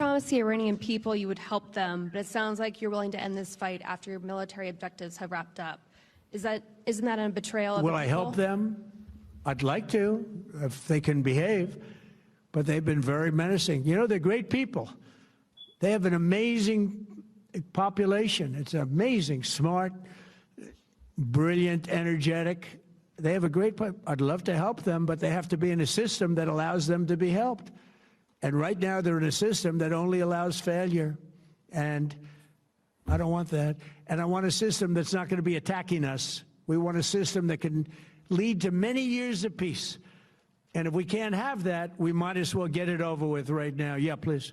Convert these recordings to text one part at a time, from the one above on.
Promise the Iranian people you would help them, but it sounds like you're willing to end this fight after your military objectives have wrapped up. Isn't that a betrayal of the people? Will I help them? I'd like to, if they can behave, but they've been very menacing. You know, they're great people. They have an amazing population. It's amazing, smart, brilliant, energetic. They have a great, I'd love to help them, but they have to be in a system that allows them to be helped. And right now they're in a system that only allows failure. And I don't want that. And I want a system that's not going to be attacking us. We want a system that can lead to many years of peace. And if we can't have that, we might as well get it over with right now. Yeah, please.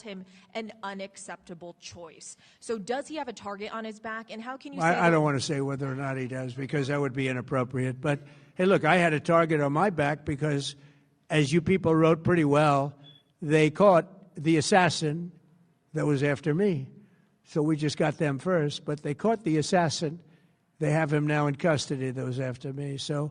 him an unacceptable choice. So does he have a target on his back, and how can you I don't want to say whether or not he does because that would be inappropriate. But hey, look, I had a target on my back because as you people wrote pretty well, they caught the assassin that was after me. So we just got them first, but they caught the assassin. They have him now in custody that was after me. So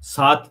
7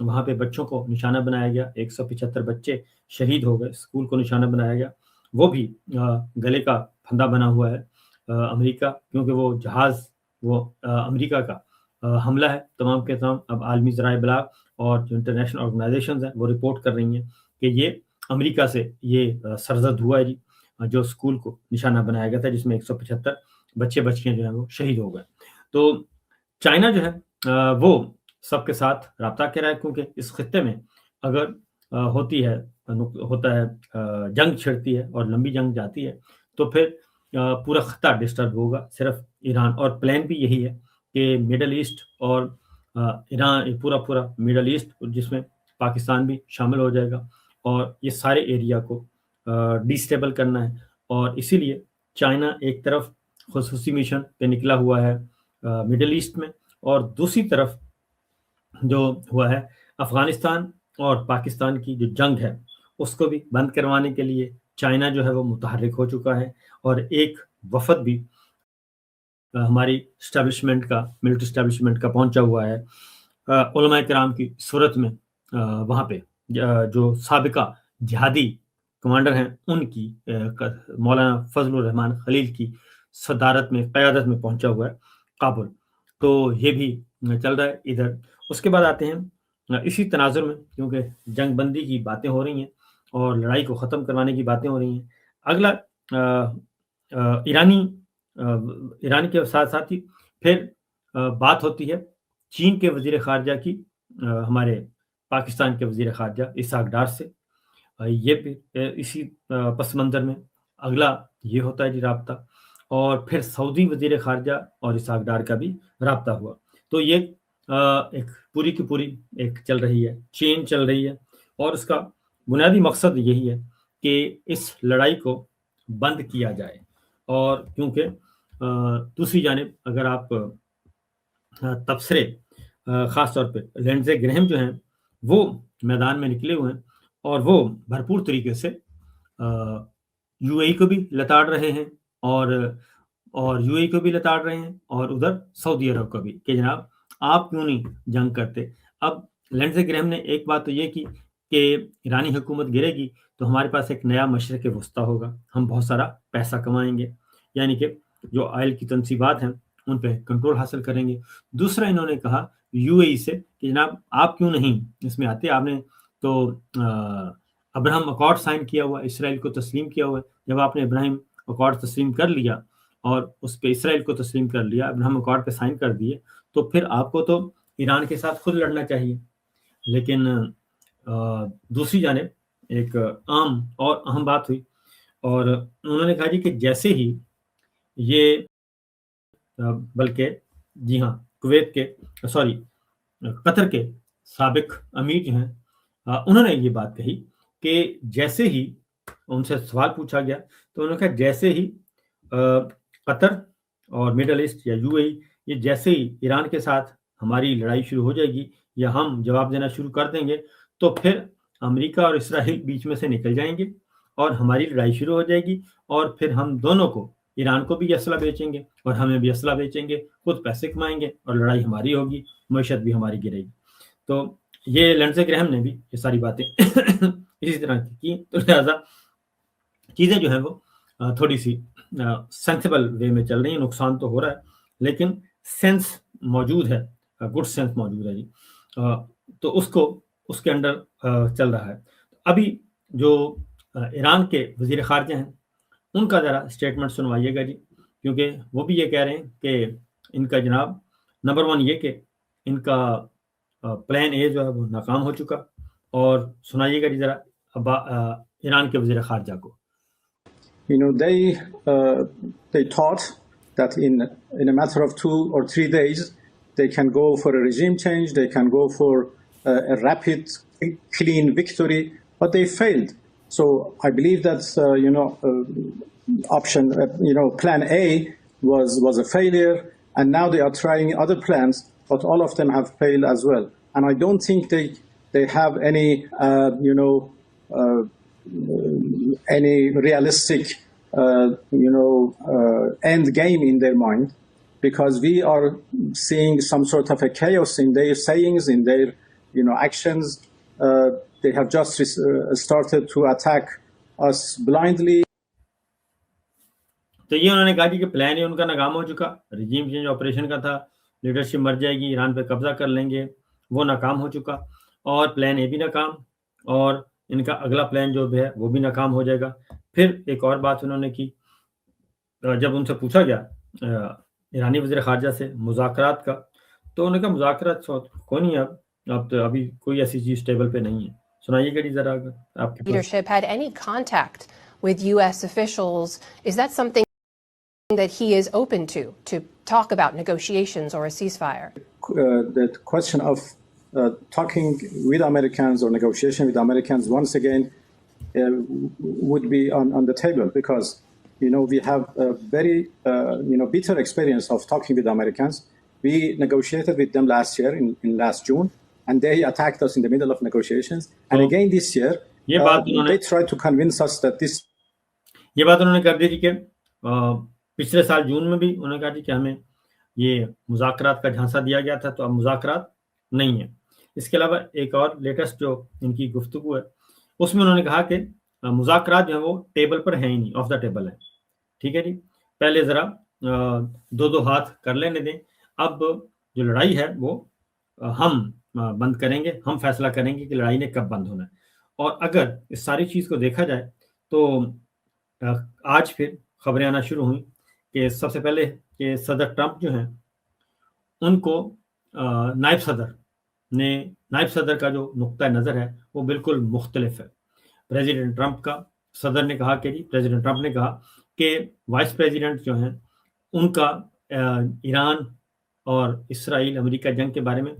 وہاں پہ بچوں کو نشانہ بنایا گیا, 175 بچے شہید ہو گئے, اسکول کو نشانہ بنایا گیا, وہ بھی گلے کا پھندا بنا ہوا ہے امریکہ, کیونکہ وہ جہاز وہ امریکہ کا حملہ ہے. تمام کے تمام اب عالمی ذرائع ابلاغ اور جو انٹرنیشنل آرگنائزیشنز ہیں وہ رپورٹ کر رہی ہیں کہ یہ امریکہ سے یہ سرزد ہوا ہے جی, جو اسکول کو نشانہ بنایا گیا تھا, جس میں 175 بچے بچیاں جو ہیں وہ شہید ہو گئے. تو چائنا جو ہے وہ سب کے ساتھ رابطہ کر رہا ہے, کیونکہ اس خطے میں اگر ہوتا ہے جنگ چھڑتی ہے اور لمبی جنگ جاتی ہے تو پھر پورا خطہ ڈسٹرب ہوگا. صرف ایران, اور پلان بھی یہی ہے کہ مڈل ایسٹ اور ایران, پورا مڈل ایسٹ جس میں پاکستان بھی شامل ہو جائے گا, اور یہ سارے ایریا کو ڈیسٹیبل کرنا ہے. اور اسی لیے چائنا ایک طرف خصوصی مشن پہ نکلا ہوا ہے مڈل ایسٹ میں, اور دوسری طرف جو ہوا ہے افغانستان اور پاکستان کی جو جنگ ہے اس کو بھی بند کروانے کے لیے چائنا جو ہے وہ متحرک ہو چکا ہے. اور ایک وفد بھی ہماری اسٹیبلشمنٹ کا, ملٹری اسٹیبلشمنٹ کا پہنچا ہوا ہے علماء کرام کی صورت میں. وہاں پہ جو سابقہ جہادی کمانڈر ہیں ان کی مولانا فضل الرحمان خلیل کی صدارت میں, قیادت میں پہنچا ہوا ہے کابل. تو یہ بھی چل رہا ہے ادھر. اس کے بعد آتے ہیں اسی تناظر میں, کیونکہ جنگ بندی کی باتیں ہو رہی ہیں اور لڑائی کو ختم کروانے کی باتیں ہو رہی ہیں, اگلا ایرانی کے ساتھ ساتھ ہی پھر بات ہوتی ہے چین کے وزیر خارجہ کی ہمارے پاکستان کے وزیر خارجہ اسحاق ڈار سے. یہ بھی اسی پس منظر میں اگلا یہ ہوتا ہے جی رابطہ, اور پھر سعودی وزیر خارجہ اور اسحاق ڈار کا بھی رابطہ ہوا. تو یہ ایک پوری کی پوری ایک چل رہی ہے, چین چل رہی ہے, اور اس کا بنیادی مقصد یہی ہے کہ اس لڑائی کو بند کیا جائے. اور کیونکہ دوسری جانب اگر آپ تبصرے خاص طور پہ لینڈزے گرہم جو ہیں وہ میدان میں نکلے ہوئے ہیں, اور وہ بھرپور طریقے سے یو اے ای کو بھی لتاڑ رہے ہیں, اور یو اے ای کو بھی لتاڑ رہے ہیں, اور ادھر سعودی عرب کو بھی, کہ جناب آپ کیوں نہیں جنگ کرتے. اب لینڈزے گرہم نے ایک بات تو یہ کی کہ ایرانی حکومت گرے گی تو ہمارے پاس ایک نیا مشرق وسطیٰ ہوگا, ہم بہت سارا پیسہ کمائیں گے, یعنی کہ جو آئل کی تنصیبات ہیں ان پہ کنٹرول حاصل کریں گے. دوسرا انہوں نے کہا یو اے ای سے کہ جناب آپ کیوں نہیں اس میں آتے, آپ نے تو ابراہم اکارڈ سائن کیا ہوا, اسرائیل کو تسلیم کیا ہوا ہے. جب آپ نے ابراہم اکارڈ تسلیم کر لیا اور اس پہ اسرائیل کو تسلیم کر لیا, ابراہم اکارڈ پہ سائن کر دیے, تو پھر آپ کو تو ایران کے ساتھ خود لڑنا چاہیے. لیکن دوسری جانب ایک عام اور اہم بات ہوئی, اور انہوں نے کہا جی کہ جیسے ہی یہ بلکہ جی ہاں کویت کے قطر کے سابق امیر جو ہیں انہوں نے یہ بات کہی کہ جیسے ہی ان سے سوال پوچھا گیا تو انہوں نے کہا جیسے ہی قطر اور مڈل ایسٹ یا یو اے ای یہ جیسے ہی ایران کے ساتھ ہماری لڑائی شروع ہو جائے گی یا ہم جواب دینا شروع کر دیں گے تو پھر امریکہ اور اسرائیل بیچ میں سے نکل جائیں گے اور ہماری لڑائی شروع ہو جائے گی, اور پھر ہم دونوں کو, ایران کو بھی اسلحہ بیچیں گے اور ہمیں بھی اسلحہ بیچیں گے, خود پیسے کمائیں گے اور لڑائی ہماری ہوگی, معیشت بھی ہماری گرے گی. تو یہ لینڈزے گرہم نے بھی یہ ساری باتیں اسی طرح کی, تو لہٰذا چیزیں جو ہیں وہ تھوڑی سی سینسیبل وے میں چل رہی ہیں. نقصان تو ہو رہا ہے لیکن سینس موجود ہے, گڈ سینس موجود ہے جی, تو اس کے انڈر چل رہا ہے. ابھی جو ایران کے وزیر خارجہ ہیں ان کا ذرا اسٹیٹمنٹ سنوائیے گا جی, کیونکہ وہ بھی یہ کہہ رہے ہیں کہ ان کا جناب نمبر 1 یہ کہ ان کا پلان اے جو ہے وہ ناکام ہو چکا, اور سنائیے گا جی ذرا ایران کے وزیر خارجہ کو. They thought that in a matter of 2 or 3 days they can go for a regime change, they can go for a rapid, clean victory, but they failed. So I believe that option, plan A was a failure, and now they are trying other plans, but all of them have failed as well. And I don't think they have any realistic end game in their mind, because we are seeing some sort of a chaos in their sayings, in their actions. They have just started to attack us blindly. تو یہ انہوں نے کہا کہ plan ہی ان کا ناکام ہو چکا, regime change operation کا تھا, لیڈرشپ مر جائے گی, ایران پہ قبضہ کر لیں گے, وہ ناکام ہو چکا, اور پلان اے بھی ناکام, اور ان کا اگلا پلان جو بھی ہے وہ بھی ناکام ہو جائے گا. پھر ایک اور بات انہوں نے کی, جب ان سے پوچھا گیا ایرانی وزیر خارجہ سے مذاکرات کا, تو انہوں نے کہا مذاکرات کوئی نہیں, اب تو ابھی کوئی ایسی چیز ٹیبل پہ نہیں ہے. سنائیے گا ذرا اگر آپ کے پاس. Leadership had any contact with U.S. officials? Is that something that he is open to talk about negotiations or a ceasefire? The question of talking with Americans or negotiation with Americans once again would be on the table, because we have a very bitter experience of talking with Americans. We negotiated with them last year in last June, and they attacked us in the middle of negotiations. And again this year, they tried to convince us that this. یہ بات انہوں نے کر دی تھی کہ پچھلے سال جون میں بھی انہوں نے کہا تھی کہ ہمیں یہ مذاکرات کا جھانسا دیا گیا تھا, تو اب مذاکرات نہیں ہیں. اس کے علاوہ ایک اور لیٹسٹ جو ان کی گفتگو ہے, اس میں انہوں نے کہا کہ مذاکرات جو ہیں وہ ٹیبل پر ہیں ہی نہیں, آف دا ٹیبل ہے. ٹھیک ہے جی, پہلے ذرا دو ہاتھ کر لینے دیں, اب جو لڑائی ہے وہ ہم بند کریں گے, ہم فیصلہ کریں گے کہ لڑائی نے کب بند ہونا ہے. اور اگر اس ساری چیز کو دیکھا جائے تو آج پھر خبریں آنا شروع ہوئیں کہ سب سے پہلے کہ صدر ٹرمپ جو ہیں ان کو نائب صدر کا جو نقطہ نظر ہے وہ بالکل مختلف ہے. پریزیڈنٹ ٹرمپ کا, صدر نے کہا کہ پریزیڈنٹ ٹرمپ نے کہا کہ وائس پریزیڈنٹ جو ہیں ان کا ایران اور اسرائیل امریکہ جنگ کے بارے میں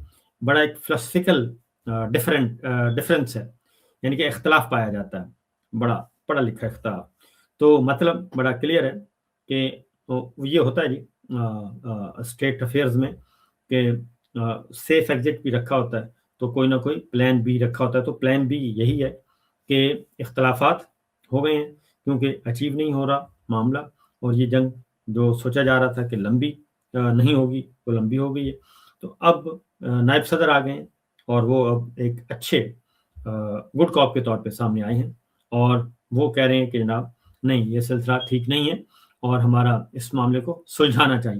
بڑا ایک فلسفیکل ڈفرینس ہے, یعنی کہ اختلاف پایا جاتا ہے, بڑا پڑھا لکھا اختلاف. تو مطلب بڑا کلیئر ہے کہ یہ ہوتا ہے جی اسٹیٹ افیئرز میں کہ سیف ایگزٹ بھی رکھا ہوتا ہے, تو کوئی نہ کوئی پلان بی رکھا ہوتا ہے. تو پلان بی یہی ہے کہ اختلافات ہو گئے ہیں کیونکہ اچیو نہیں ہو رہا معاملہ, اور یہ جنگ جو سوچا جا رہا تھا کہ لمبی نہیں ہوگی وہ لمبی ہو گئی ہے. تو اب نائب صدر آ گئے ہیں اور وہ اب ایک اچھے گڈ کاپ کے طور پہ سامنے آئے ہیں, اور وہ کہہ رہے ہیں کہ جناب نہیں, یہ سلسلہ ٹھیک نہیں ہے اور ہمارا اس معاملے کو سلجھانا چاہیے.